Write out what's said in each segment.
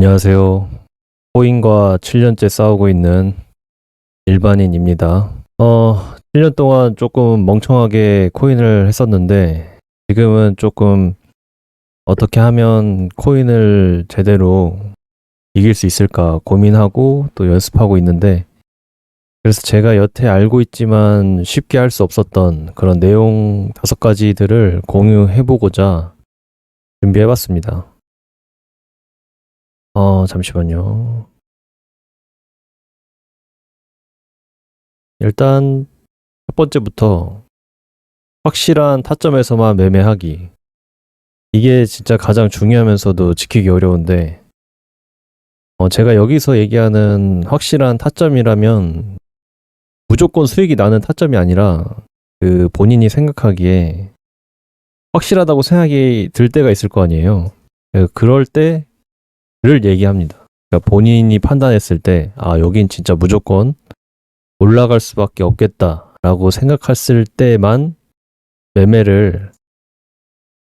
안녕하세요. 코인과 7년째 싸우고 있는 일반인입니다. 7년 동안 조금 멍청하게 코인을 했었는데, 지금은 조금 어떻게 하면 코인을 제대로 이길 수 있을까 고민하고 또 연습하고 있는데, 그래서 제가 여태 알고 있지만 쉽게 할 수 없었던 그런 내용 5가지들을 공유해보고자 준비해봤습니다. 잠시만요. 일단 첫 번째부터 확실한 타점에서만 매매하기. 이게 진짜 가장 중요하면서도 지키기 어려운데, 제가 여기서 얘기하는 확실한 타점이라면 무조건 수익이 나는 타점이 아니라 그 본인이 생각하기에 확실하다고 생각이 들 때가 있을 거 아니에요. 그럴 때를 얘기합니다. 그러니까 본인이 판단했을 때, 여긴 진짜 무조건 올라갈 수밖에 없겠다라고 생각했을 때만 매매를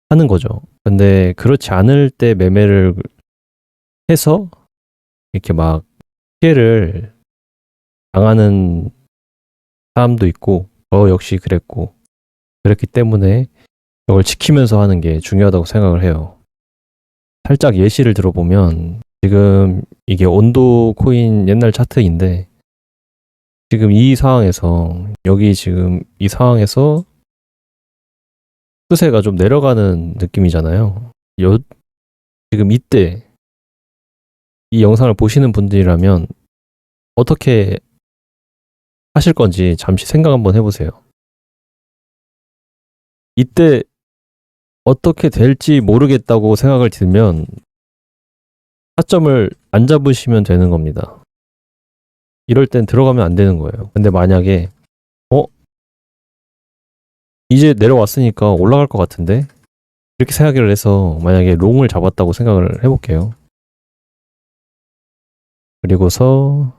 하는 거죠. 근데 그렇지 않을 때 매매를 해서 이렇게 막 피해를 당하는 사람도 있고, 역시 그랬고, 그랬기 때문에 이걸 지키면서 하는 게 중요하다고 생각을 해요. 살짝 예시를 들어보면, 지금 이게 온도 코인 옛날 차트인데, 지금 이 상황에서, 여기 지금 이 상황에서 추세가 좀 내려가는 느낌이잖아요. 지금 이때 이 영상을 보시는 분들이라면 어떻게 하실 건지 잠시 생각 한번 해보세요. 이때 어떻게 될지 모르겠다고 생각을 들면 타점을 안 잡으시면 되는 겁니다. 이럴 땐 들어가면 안 되는 거예요. 근데 만약에 이제 내려왔으니까 올라갈 것 같은데 이렇게 생각을 해서 만약에 롱을 잡았다고 생각을 해볼게요. 그리고서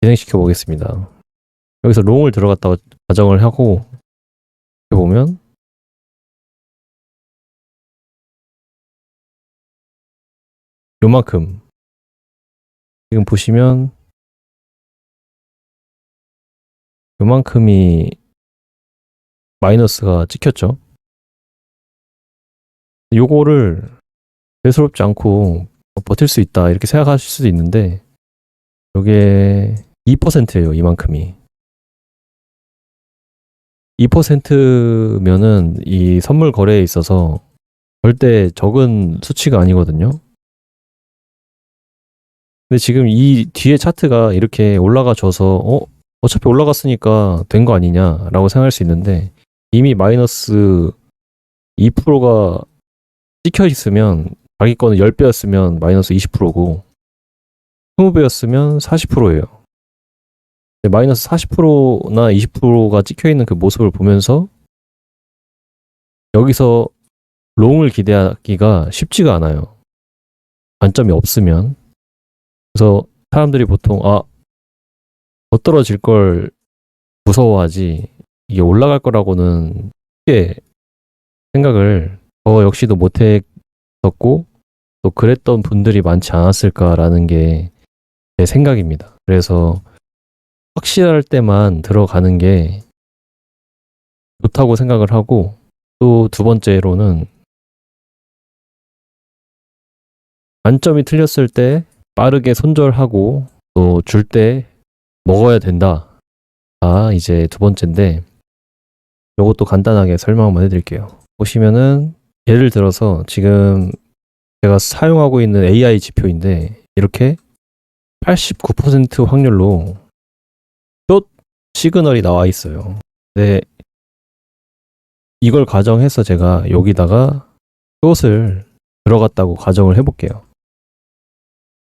진행시켜 보겠습니다. 여기서 롱을 들어갔다고 가정을 하고 보면 요만큼 지금 보시면 요만큼이 마이너스가 찍혔죠. 요거를 대수롭지 않고 버틸 수 있다 이렇게 생각하실 수도 있는데 요게 2%예요. 이만큼이 2%면은 이 선물 거래에 있어서 절대 적은 수치가 아니거든요. 근데 지금 이 뒤에 차트가 이렇게 올라가줘서 어차피 올라갔으니까 된 거 아니냐라고 생각할 수 있는데 이미 마이너스 2%가 찍혀 있으면 자기 거는 10배였으면 마이너스 20%고 20배였으면 40%예요. 마이너스 40%나 20%가 찍혀 있는 그 모습을 보면서 여기서 롱을 기대하기가 쉽지가 않아요. 관점이 없으면. 그래서 사람들이 보통 더 떨어질 걸 무서워하지 이게 올라갈 거라고는 쉽게 생각을 역시도 못했었고 또 그랬던 분들이 많지 않았을까라는 게 제 생각입니다. 그래서 확실할 때만 들어가는 게 좋다고 생각을 하고 또 두 번째로는 관점이 틀렸을 때 빠르게 손절하고 또 줄 때 먹어야 된다. 이제 두 번째인데 이것도 간단하게 설명 한번 해드릴게요. 보시면은 예를 들어서 지금 제가 사용하고 있는 AI 지표인데 이렇게 89% 확률로 숏 시그널이 나와 있어요. 근데 이걸 가정해서 제가 여기다가 숏을 들어갔다고 가정을 해볼게요.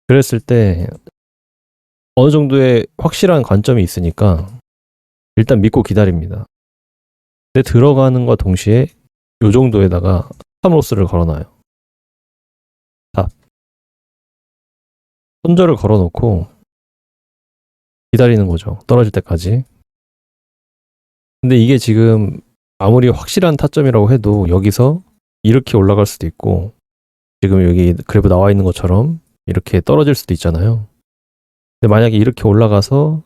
그랬을 때 어느 정도의 확실한 관점이 있으니까 일단 믿고 기다립니다. 근데 들어가는 것 동시에 이 정도에다가 스탑로스를 걸어놔요. 스탑. 손절을 걸어놓고 기다리는 거죠. 떨어질 때까지. 근데 이게 지금 아무리 확실한 타점이라고 해도 여기서 이렇게 올라갈 수도 있고 지금 여기 그래프 나와 있는 것처럼 이렇게 떨어질 수도 있잖아요. 근데 만약에 이렇게 올라가서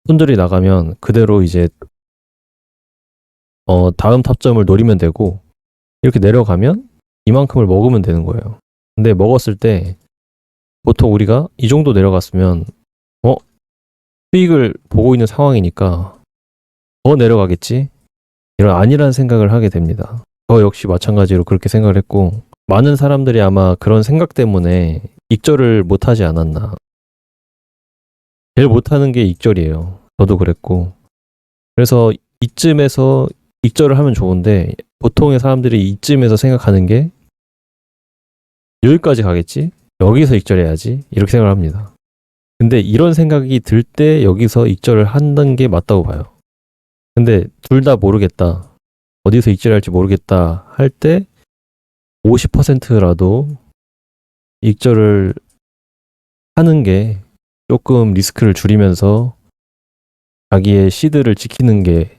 손절이 나가면 그대로 이제 다음 타점을 노리면 되고, 이렇게 내려가면 이만큼을 먹으면 되는 거예요. 근데 먹었을 때 보통 우리가 이 정도 내려갔으면 수익을 보고 있는 상황이니까 더 내려가겠지? 이런 안일한 생각을 하게 됩니다. 저 역시 마찬가지로 그렇게 생각을 했고, 많은 사람들이 아마 그런 생각 때문에 익절을 못하지 않았나. 제일 못하는 게 익절이에요. 저도 그랬고. 그래서 이쯤에서 익절을 하면 좋은데, 보통의 사람들이 이쯤에서 생각하는 게 여기까지 가겠지? 여기서 익절해야지? 이렇게 생각을 합니다. 근데 이런 생각이 들 때 여기서 익절을 하는 게 맞다고 봐요. 근데 둘 다 모르겠다. 어디서 익절할지 모르겠다 할 때 50%라도 익절을 하는 게 조금 리스크를 줄이면서 자기의 시드를 지키는 게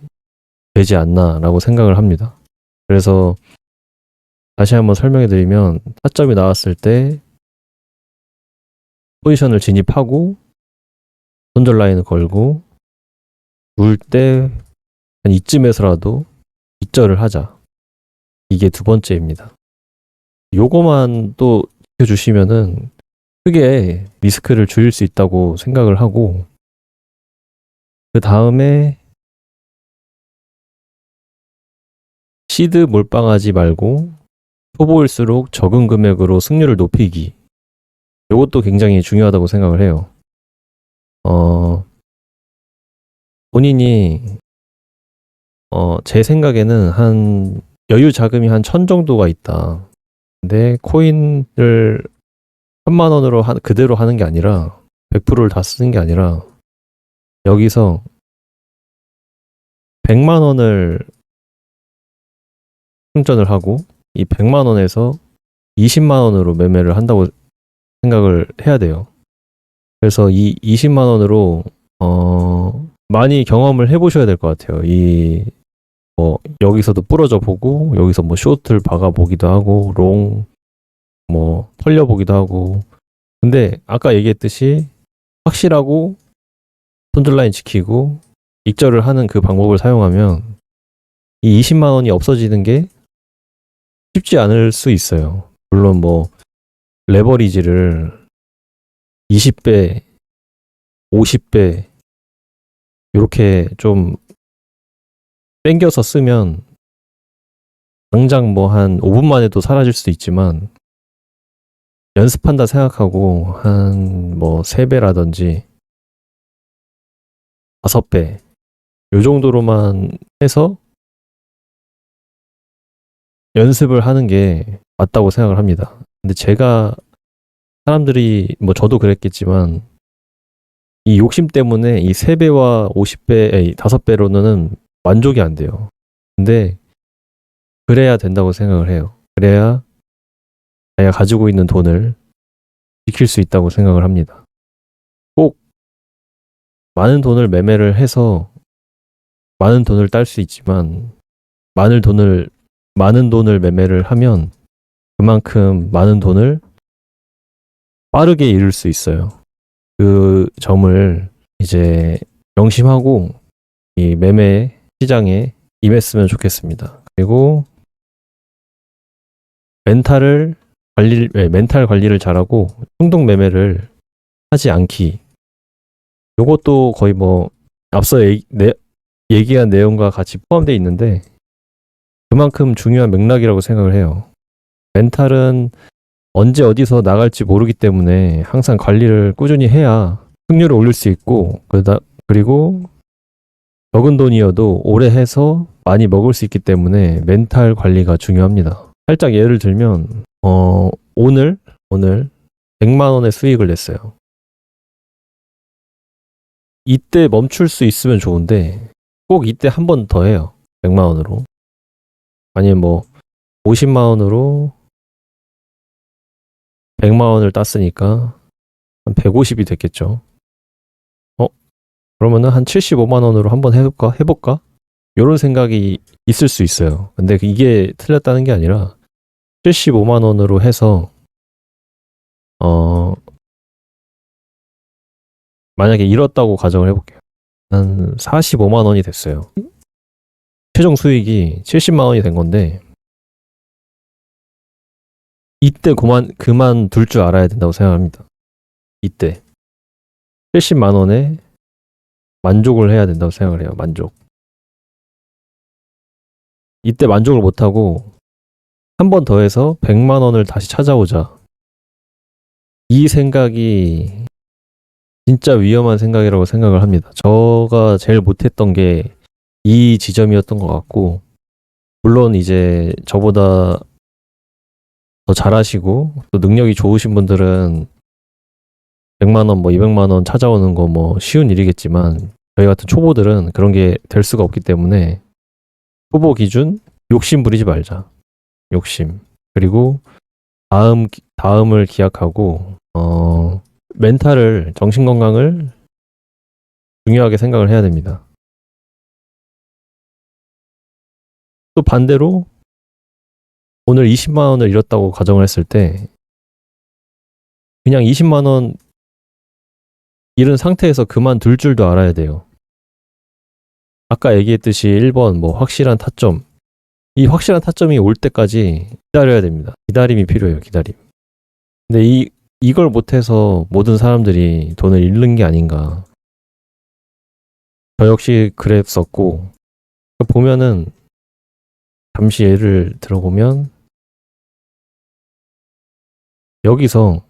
되지 않나라고 생각을 합니다. 그래서 다시 한번 설명해 드리면, 타점이 나왔을 때 포지션을 진입하고 손절 라인을 걸고 누울 때 한 이쯤에서라도 익절을 하자. 이게 두 번째입니다. 요거만 또 지켜주시면은 크게 리스크를 줄일 수 있다고 생각을 하고, 그 다음에 시드 몰빵하지 말고 초보일수록 적은 금액으로 승률을 높이기. 요것도 굉장히 중요하다고 생각을 해요. 본인이 제 생각에는 한 여유 자금이 한 1000 정도가 있다. 근데 코인을 1000만 원으로 그대로 하는 게 아니라 100%를 다 쓰는 게 아니라 여기서 100만 원을 충전을 하고 이 100만 원에서 20만 원으로 매매를 한다고 생각을 해야 돼요. 그래서 이 20만 원으로 많이 경험을 해보셔야 될 것 같아요. 여기서도 부러져 보고, 여기서 쇼트를 박아 보기도 하고, 롱, 털려 보기도 하고. 근데 아까 얘기했듯이 확실하고 손절라인 지키고 익절을 하는 그 방법을 사용하면 이 20만 원이 없어지는 게 쉽지 않을 수 있어요. 물론 레버리지를 20배, 50배 이렇게 좀 땡겨서 쓰면 당장 한 5분 만에도 사라질 수도 있지만, 연습한다 생각하고 한 3배라든지 5배 요 정도로만 해서 연습을 하는 게 맞다고 생각을 합니다. 근데 제가 사람들이 저도 그랬겠지만 이 욕심 때문에 이 3배와 50배, 5배로는 만족이 안 돼요. 근데 그래야 된다고 생각을 해요. 그래야 자기가 가지고 있는 돈을 지킬 수 있다고 생각을 합니다. 꼭 많은 돈을 매매를 해서 많은 돈을 딸 수 있지만, 많은 돈을 매매를 하면 그만큼 많은 돈을 빠르게 잃을 수 있어요. 그 점을 이제 명심하고 이 매매 시장에 임했으면 좋겠습니다. 그리고 멘탈 관리를 잘하고 충동 매매를 하지 않기. 요것도 거의 앞서 얘기한 내용과 같이 포함되어 있는데 그만큼 중요한 맥락이라고 생각을 해요. 멘탈은 언제 어디서 나갈지 모르기 때문에 항상 관리를 꾸준히 해야 승률을 올릴 수 있고, 그리고 적은 돈이어도 오래 해서 많이 먹을 수 있기 때문에 멘탈 관리가 중요합니다. 살짝 예를 들면 오늘 100만 원의 수익을 냈어요. 이때 멈출 수 있으면 좋은데 꼭 이때 한 번 더 해요. 100만 원으로. 아니면 50만 원으로 100만 원을 땄으니까 한 150이 됐겠죠. 그러면은 한 75만 원으로 한번 해볼까? 이런 생각이 있을 수 있어요. 근데 이게 틀렸다는 게 아니라 75만 원으로 해서 만약에 잃었다고 가정을 해볼게요. 한 45만 원이 됐어요. 최종 수익이 70만 원이 된 건데, 이때 그만둘 줄 알아야 된다고 생각합니다. 이때. 70만 원에 만족을 해야 된다고 생각을 해요. 만족. 이때 만족을 못하고, 한 번 더 해서 100만 원을 다시 찾아오자. 이 생각이 진짜 위험한 생각이라고 생각을 합니다. 저가 제일 못했던 게 이 지점이었던 것 같고, 물론 이제 저보다 더 잘하시고 또 능력이 좋으신 분들은 100만 원, 뭐 200만 원 찾아오는 거 뭐 쉬운 일이겠지만, 저희 같은 초보들은 그런 게 될 수가 없기 때문에 초보 기준 욕심 부리지 말자. 욕심. 그리고 다음을 기약하고 멘탈을, 정신 건강을 중요하게 생각을 해야 됩니다. 또 반대로 오늘 20만 원을 잃었다고 가정을 했을 때 그냥 20만 원 잃은 상태에서 그만둘 줄도 알아야 돼요. 아까 얘기했듯이 1번 뭐 확실한 타점. 이 확실한 타점이 올 때까지 기다려야 됩니다. 기다림이 필요해요. 기다림. 근데 이걸 못해서 모든 사람들이 돈을 잃는 게 아닌가. 저 역시 그랬었고, 보면은 잠시 예를 들어보면 여기서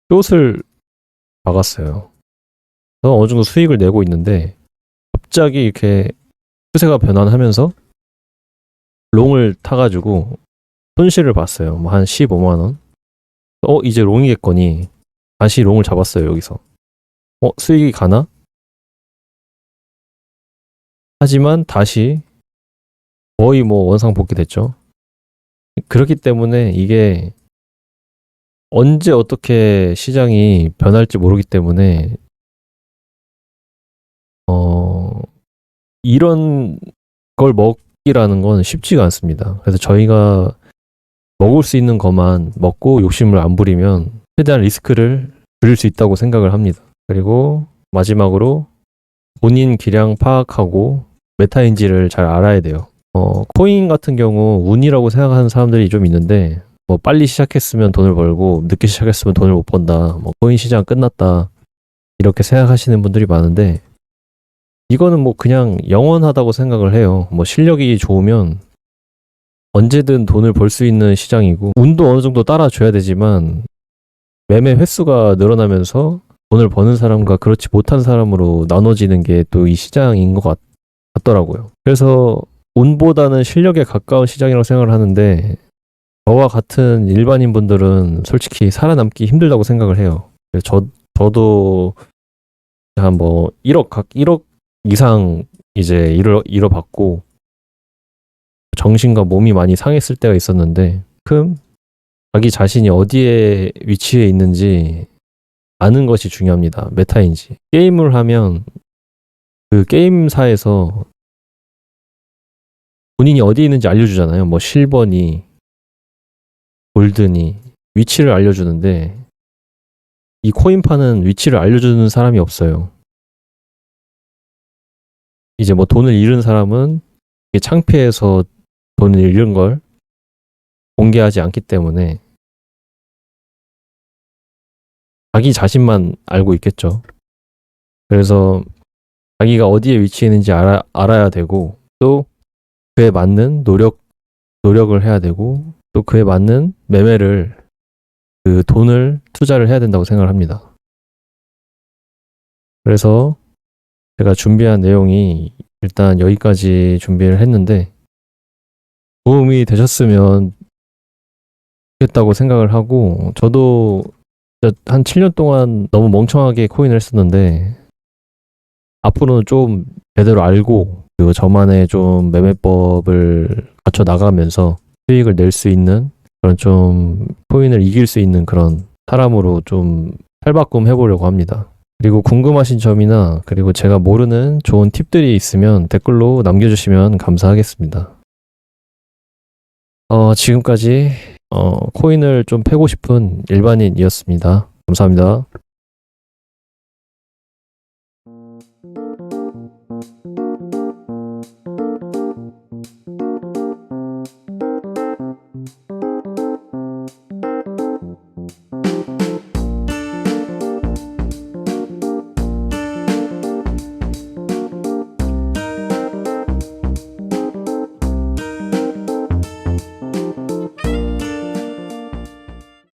숏을 박았어요. 그래서 어느 정도 수익을 내고 있는데 갑자기 이렇게 추세가 변환하면서 롱을 타가지고 손실을 봤어요. 뭐 한 15만 원. 이제 롱이겠거니 다시 롱을 잡았어요. 여기서. 수익이 가나? 하지만 다시 거의 뭐 원상복귀 됐죠. 그렇기 때문에 이게 언제 어떻게 시장이 변할지 모르기 때문에 이런 걸 먹기라는 건 쉽지가 않습니다. 그래서 저희가 먹을 수 있는 것만 먹고 욕심을 안 부리면 최대한 리스크를 줄일 수 있다고 생각을 합니다. 그리고 마지막으로 본인 기량 파악하고 메타인지를 잘 알아야 돼요. 코인 같은 경우 운이라고 생각하는 사람들이 좀 있는데, 뭐 빨리 시작했으면 돈을 벌고 늦게 시작했으면 돈을 못 번다. 뭐 코인 시장 끝났다. 이렇게 생각하시는 분들이 많은데, 이거는 뭐 그냥 영원하다고 생각을 해요. 뭐 실력이 좋으면 언제든 돈을 벌 수 있는 시장이고, 운도 어느 정도 따라줘야 되지만 매매 횟수가 늘어나면서 돈을 버는 사람과 그렇지 못한 사람으로 나눠지는 게 또 이 시장인 것 같더라고요. 그래서 운보다는 실력에 가까운 시장이라고 생각을 하는데, 저와 같은 일반인 분들은 솔직히 살아남기 힘들다고 생각을 해요. 저도 한 뭐 1억 이상 이제 잃어봤고, 정신과 몸이 많이 상했을 때가 있었는데, 자기 자신이 어디에 위치해 있는지 아는 것이 중요합니다. 메타인지. 게임을 하면 그 게임사에서 본인이 어디 있는지 알려주잖아요. 뭐 실버니, 골드니 위치를 알려주는데, 이 코인파는 위치를 알려주는 사람이 없어요. 이제 뭐 돈을 잃은 사람은 창피해서 돈을 잃은 걸 공개하지 않기 때문에 자기 자신만 알고 있겠죠. 그래서 자기가 어디에 위치해 있는지 알아야 되고, 또 그에 맞는 노력을 해야 되고, 또 그에 맞는 매매를, 그 돈을 투자를 해야 된다고 생각을 합니다. 그래서 제가 준비한 내용이 일단 여기까지 준비를 했는데, 도움이 되셨으면 좋겠다고 생각을 하고, 저도 한 7년 동안 너무 멍청하게 코인을 했었는데, 앞으로는 좀 제대로 알고, 그리고 저만의 좀 매매법을 갖춰 나가면서 수익을 낼 수 있는 그런, 좀 코인을 이길 수 있는 그런 사람으로 좀 탈바꿈 해보려고 합니다. 그리고 궁금하신 점이나 그리고 제가 모르는 좋은 팁들이 있으면 댓글로 남겨주시면 감사하겠습니다. 지금까지 코인을 좀 패고 싶은 일반인이었습니다. 감사합니다.